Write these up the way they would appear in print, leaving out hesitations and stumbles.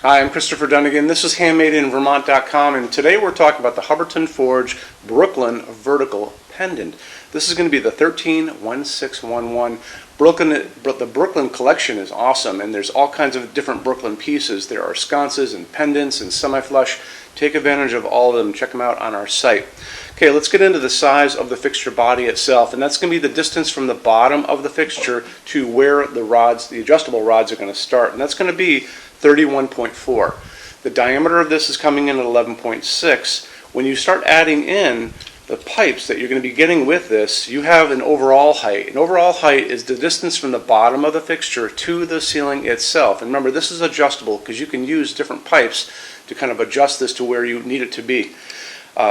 Hi, I'm Christopher Dunnigan. This is HandmadeInVermont.com, and today we're talking about the Hubbardton Forge Brooklyn Vertical Pendant. This is going to be the 131611. The Brooklyn collection is awesome, and there's all kinds of different Brooklyn pieces. There are sconces and pendants and semi-flush. Take advantage of all of them. Check them out on our site. Okay, let's get into the size of the fixture body itself, and that's going to be the distance from the bottom of the fixture to where the rods, the adjustable rods, are going to start, and that's going to be 31.4. The diameter of this is coming in at 11.6. When you start adding in the pipes that you're going to be getting with this, you have an overall height. An overall height is the distance from the bottom of the fixture to the ceiling itself. And remember, this is adjustable because you can use different pipes to kind of adjust this to where you need it to be.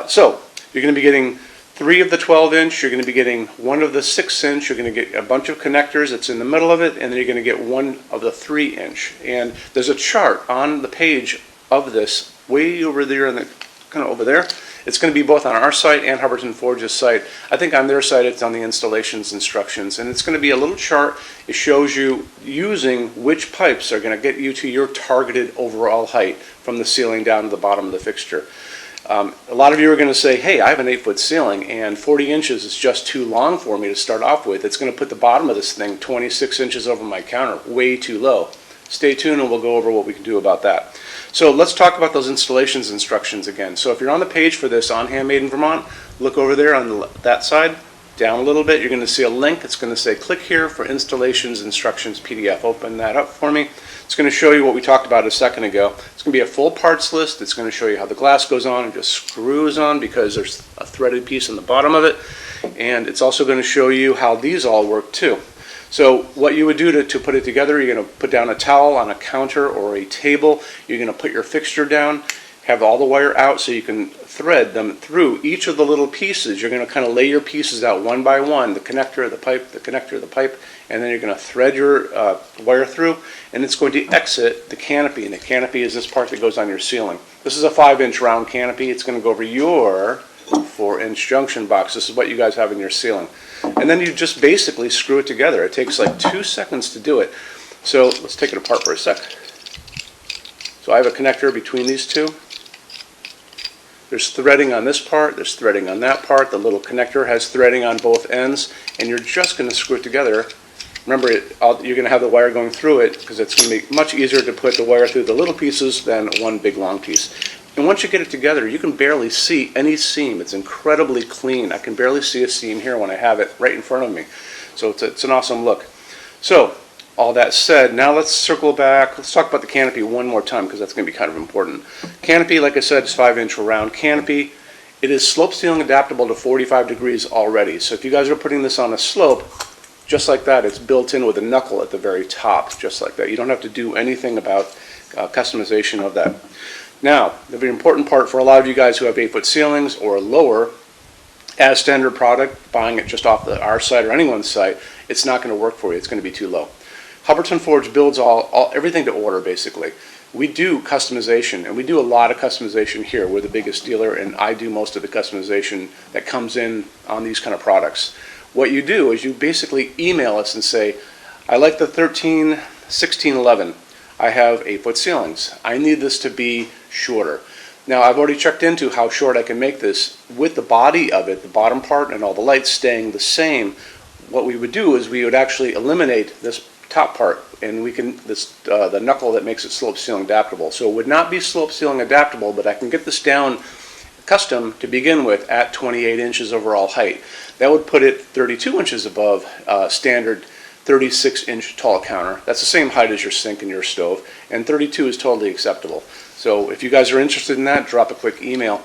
So you're going to be getting 3 of the 12-inch, you're going to be getting 1 of the 6-inch, you're going to get a bunch of connectors that's in the middle of it, and then you're going to get 1 of the 3-inch. And there's a chart on the page of this, way over there, and kind of over there. It's going to be both on our site and Hubbardton Forge's site. I think on their site it's on the installations instructions, and it's going to be a little chart. It shows you using which pipes are going to get you to your targeted overall height from the ceiling down to the bottom of the fixture. A lot of you are going to say, hey, I have an 8-foot ceiling and 40 inches is just too long for me to start off with. It's going to put the bottom of this thing 26 inches over my counter, way too low. Stay tuned and we'll go over what we can do about that. So let's talk about those installations instructions again. So if you're on the page for this on Handmade in Vermont, look over there on that side, down a little bit, you're going to see a link. It's going to say click here for installations instructions PDF. Open that up for me. It's going to show you what we talked about a second ago. It's going to be a full parts list. It's going to show you how the glass goes on and just screws on because there's a threaded piece on the bottom of it. And it's also going to show you how these all work too. So what you would do to put it together, you're going to put down a towel on a counter or a table. You're going to put your fixture down, have all the wire out so you can thread them through each of the little pieces. You're going to kind of lay your pieces out one by one, the connector, the pipe, the connector, the pipe, and then you're going to thread your wire through, and it's going to exit the canopy, and the canopy is this part that goes on your ceiling. This is a 5-inch round canopy. It's going to go over your 4-inch junction box. This is what you guys have in your ceiling. And then you just basically screw it together. It takes like 2 seconds to do it. So let's take it apart for a sec. So I have a connector between these two. There's threading on this part, there's threading on that part. The little connector has threading on both ends, and you're just going to screw it together. Remember, you're going to have the wire going through it because it's going to be much easier to put the wire through the little pieces than one big long piece. And once you get it together, you can barely see any seam. It's incredibly clean. I can barely see a seam here when I have it right in front of me. So it's an awesome look. So all that said, now let's circle back. Let's talk about the canopy one more time because that's going to be kind of important. Canopy, like I said, is 5-inch round canopy. It is slope ceiling adaptable to 45 degrees already. So if you guys are putting this on a slope, just like that, it's built in with a knuckle at the very top, just like that. You don't have to do anything about customization of that. Now, the very important part for a lot of you guys who have 8-foot ceilings or lower, as standard product, buying it just off our site or anyone's site, it's not going to work for you. It's going to be too low. Hubbardton Forge builds everything to order, basically. We do customization, and we do a lot of customization here. We're the biggest dealer, and I do most of the customization that comes in on these kind of products. What you do is you basically email us and say, I like the 131611. I have 8-foot ceilings. I need this to be shorter. Now, I've already checked into how short I can make this with the body of it, the bottom part and all the lights staying the same. What we would do is we would actually eliminate this top part, and we can the knuckle that makes it slope ceiling adaptable. So it would not be slope ceiling adaptable, but I can get this down custom to begin with at 28 inches overall height. That would put it 32 inches above standard 36-inch tall counter. That's the same height as your sink and your stove, and 32 is totally acceptable. So if you guys are interested in that, drop a quick email.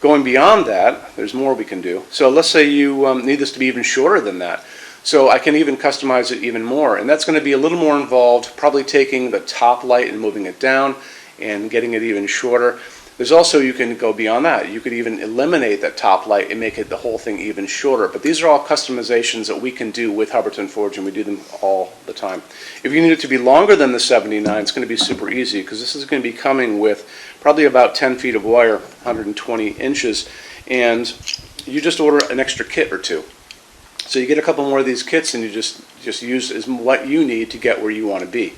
Going beyond that, there's more we can do. So let's say you need this to be even shorter than that. So I can even customize it even more, and that's going to be a little more involved, probably taking the top light and moving it down and getting it even shorter. There's also, you can go beyond that. You could even eliminate that top light and make it the whole thing even shorter. But these are all customizations that we can do with Hubbardton Forge, and we do them all the time. If you need it to be longer than the 79, it's going to be super easy because this is going to be coming with probably about 10 feet of wire, 120 inches, and you just order an extra kit or two. So you get a couple more of these kits, and you just use as what you need to get where you want to be.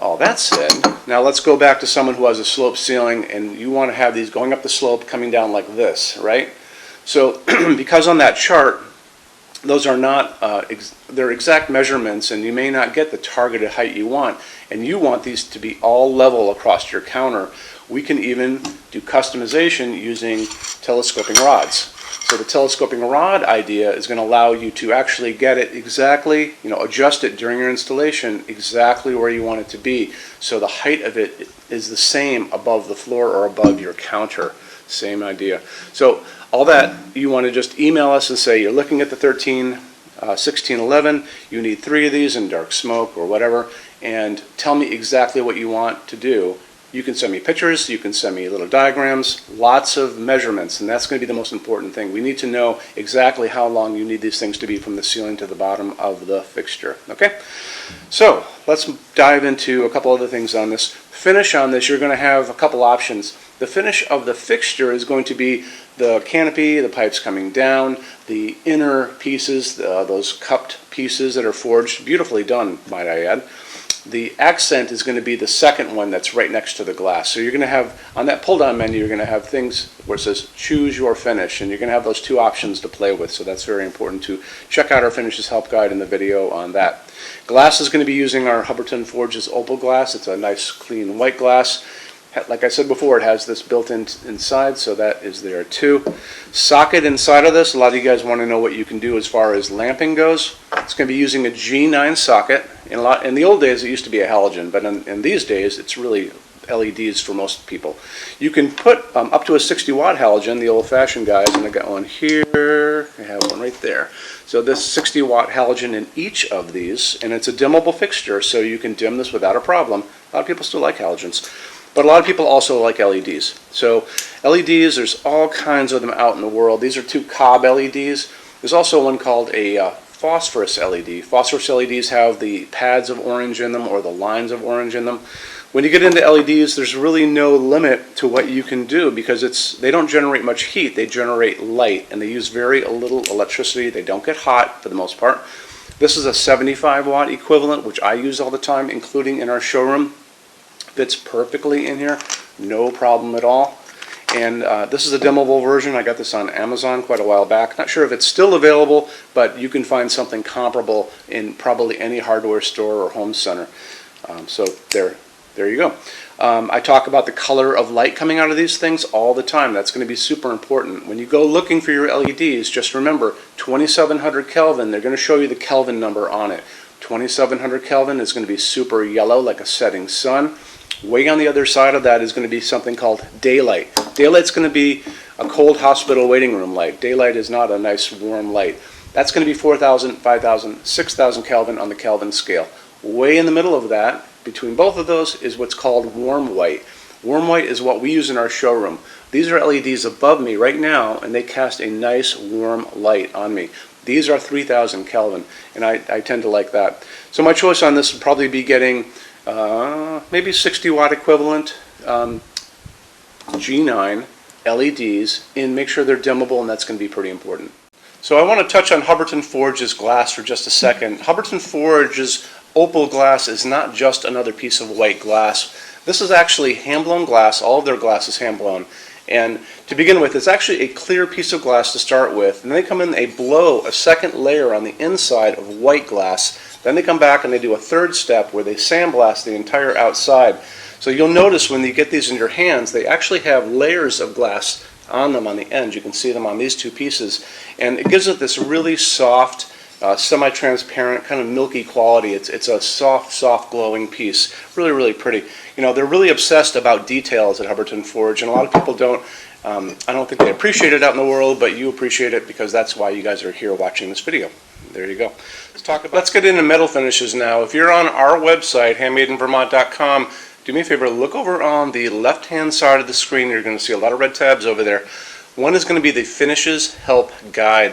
All that said, now let's go back to someone who has a slope ceiling and you want to have these going up the slope coming down like this, right? So because on that chart, those are not they're exact measurements, and you may not get the targeted height you want, and you want these to be all level across your counter. We can even do customization using telescoping rods. So the telescoping rod idea is going to allow you to actually get it exactly, adjust it during your installation exactly where you want it to be. So the height of it is the same above the floor or above your counter. Same idea. So all that, you want to just email us and say you're looking at the 13, 16, 11, you need 3 of these in dark smoke or whatever, and tell me exactly what you want to do. You can send me pictures, you can send me little diagrams, lots of measurements, and that's going to be the most important thing. We need to know exactly how long you need these things to be from the ceiling to the bottom of the fixture. Okay? So let's dive into a couple other things on this. Finish on this, you're going to have a couple options. The finish of the fixture is going to be the canopy, the pipes coming down, the inner pieces, those cupped pieces that are forged, beautifully done, might I add. The accent is going to be the second one that's right next to the glass. So you're going to have, on that pull-down menu, you're going to have things where it says choose your finish, and you're going to have those 2 options to play with. So that's very important to check out our finishes help guide in the video on that. Glass is going to be using our Hubbardton Forges opal glass. It's a nice clean white glass. Like I said before, it has this built in inside, so that is there too. Socket inside of this, a lot of you guys want to know what you can do as far as lamping goes. It's going to be using a G9 socket. In the old days, it used to be a halogen, but in these days, it's really LEDs for most people. You can put up to a 60-watt halogen, the old-fashioned guys, and I got one here, I have one right there. So this 60-watt halogen in each of these, and it's a dimmable fixture, so you can dim this without a problem. A lot of people still like halogens. But a lot of people also like LEDs. So LEDs, there's all kinds of them out in the world. These are 2 cob LEDs. There's also one called a phosphorus LED. Phosphorus LEDs have the pads of orange in them or the lines of orange in them. When you get into LEDs, there's really no limit to what you can do because they don't generate much heat. They generate light, and they use very little electricity. They don't get hot for the most part. This is a 75-watt equivalent, which I use all the time, including in our showroom. Fits perfectly in here, no problem at all. And this is a dimmable version. I got this on Amazon quite a while back. Not sure if it's still available, but you can find something comparable in probably any hardware store or home center. So there you go. I talk about the color of light coming out of these things all the time. That's going to be super important. When you go looking for your LEDs, just remember 2700 Kelvin, they're going to show you the Kelvin number on it. 2700 Kelvin is going to be super yellow like a setting sun. Way on the other side of that is going to be something called daylight. Daylight's going to be a cold hospital waiting room light. Daylight is not a nice warm light. That's going to be 4,000, 5,000, 6,000 Kelvin on the Kelvin scale. Way in the middle of that, between both of those, is what's called warm white. Warm white is what we use in our showroom. These are LEDs above me right now, and they cast a nice warm light on me. These are 3,000 Kelvin, and I tend to like that. So my choice on this would probably be getting maybe 60-watt equivalent G9 LEDs, and make sure they're dimmable, and that's going to be pretty important. So I want to touch on Hubbardton Forge's glass for just a second. Hubbardton Forge's opal glass is not just another piece of white glass. This is actually hand-blown glass. All of their glass is hand-blown. And to begin with, it's actually a clear piece of glass to start with. And then they come in, they blow a second layer on the inside of white glass. Then they come back and they do a third step where they sandblast the entire outside. So you'll notice when you get these in your hands, they actually have layers of glass on them on the end. You can see them on these 2 pieces. And it gives it this really soft, semi-transparent, kind of milky quality. It's a soft glowing piece. Really, really pretty. You know, they're really obsessed about details at Hubbardton Forge, and a lot of people don't. I don't think they appreciate it out in the world, but you appreciate it because that's why you guys are here watching this video. There you go. Let's get into metal finishes now. If you're on our website, HandmadeInVermont.com, do me a favor, look over on the left-hand side of the screen. You're going to see a lot of red tabs over there. One is going to be the Finishes Help Guide.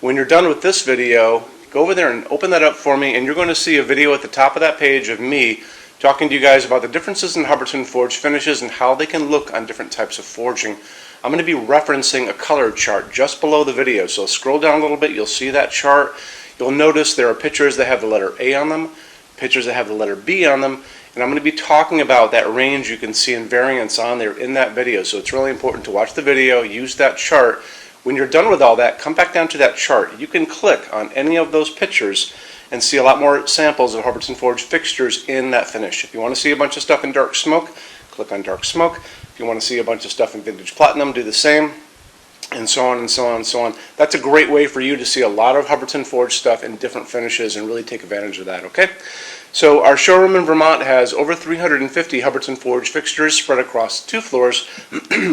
When you're done with this video, go over there and open that up for me, and you're going to see a video at the top of that page of me talking to you guys about the differences in Hubbardton Forge finishes and how they can look on different types of forging. I'm going to be referencing a color chart just below the video, so scroll down a little bit, you'll see that chart. You'll notice there are pictures that have the letter A on them, pictures that have the letter B on them, And I'm going to be talking about that range you can see in variance on there in that video. So it's really important to watch the video, use that chart. When you're done with all that, come back down to that chart. You can click on any of those pictures and see a lot more samples of Hubbardton Forge fixtures in that finish. If you want to see a bunch of stuff in dark smoke, click on dark smoke. If you want to see a bunch of stuff in vintage platinum, do the same, and so on and so on and so on. That's a great way for you to see a lot of Hubbardton Forge stuff in different finishes and really take advantage of that, okay? So our showroom in Vermont has over 350 Hubbardton Forge fixtures spread across 2 floors.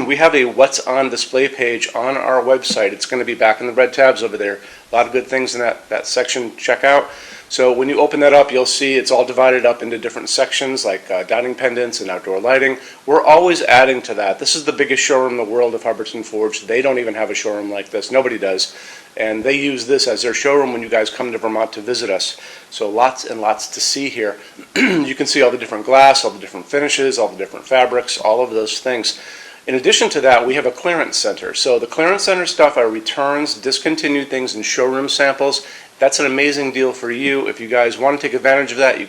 We have a what's on display page on our website. It's going to be back in the red tabs over there. A lot of good things in that section. Check out. So when you open that up, you'll see it's all divided up into different sections like dining pendants and outdoor lighting. We're always adding to that. This is the biggest showroom in the world of Hubbardton Forge. They don't even have a showroom like this. Nobody does. And they use this as their showroom when you guys come to Vermont to visit us. So lots and lots to see here. You can see all the different glass, all the different finishes, all the different fabrics, all of those things. In addition to that, we have a clearance center. So the clearance center stuff are returns, discontinued things, and showroom samples. That's an amazing deal for you. If you guys want to take advantage of that, you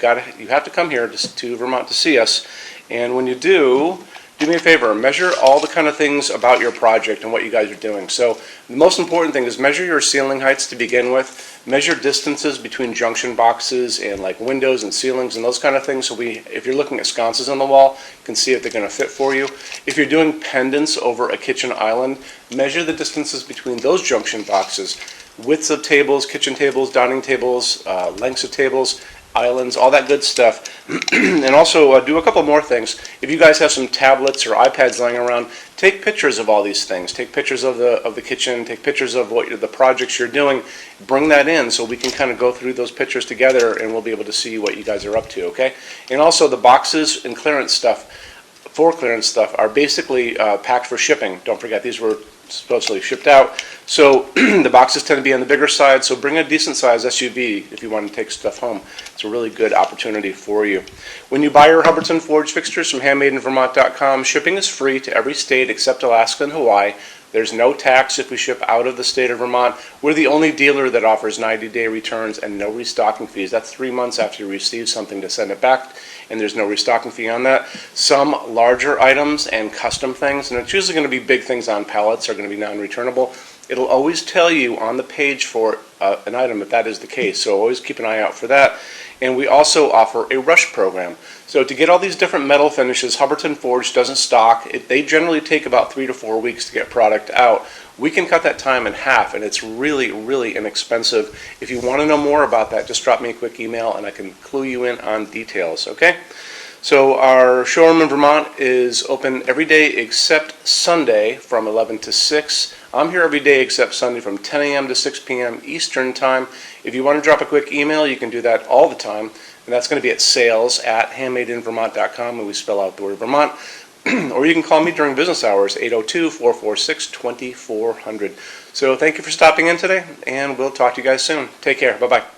have to come here to Vermont to see us. And when you do me a favor, measure all the kind of things about your project and what you guys are doing. So the most important thing is measure your ceiling heights to begin with. Measure distances between junction boxes and like windows and ceilings and those kind of things. So if you're looking at sconces on the wall, you can see if they're going to fit for you. If you're doing pendants over a kitchen island, measure the distances between those junction boxes. Widths of tables, kitchen tables, dining tables, lengths of tables, islands, all that good stuff. And also do a couple more things. If you guys have some tablets or iPads lying around, take pictures of all these things. Take pictures of the kitchen, take pictures of the projects you're doing. Bring that in so we can kind of go through those pictures together and we'll be able to see what you guys are up to, okay? And also the boxes and clearance stuff, for clearance stuff, are basically packed for shipping. Don't forget, these were supposedly shipped out. So the boxes tend to be on the bigger side, so bring a decent size SUV if you want to take stuff home. It's a really good opportunity for you. When you buy your Hubbardton Forge fixtures from HandmadeInVermont.com, shipping is free to every state except Alaska and Hawaii. There's no tax if we ship out of the state of Vermont. We're the only dealer that offers 90-day returns and no restocking fees. That's 3 months after you receive something to send it back, and there's no restocking fee on that. Some larger items and custom things, and it's usually going to be big things on pallets, are going to be non-returnable. It'll always tell you on the page for an item if that is the case, so always keep an eye out for that. And we also offer a rush program. So to get all these different metal finishes, Hubbardton Forge doesn't stock. They generally take about 3 to 4 weeks to get product out. We can cut that time in half, and it's really, really inexpensive. If you want to know more about that, just drop me a quick email and I can clue you in on details, okay? So our showroom in Vermont is open every day except Sunday from 11 to 6. I'm here every day except Sunday from 10 a.m. to 6 p.m. Eastern Time. If you want to drop a quick email, you can do that all the time. And that's going to be at sales@HandmadeInVermont.com, and we spell out the word Vermont. Or you can call me during business hours, 802-446-2400. So thank you for stopping in today, and we'll talk to you guys soon. Take care. Bye-bye.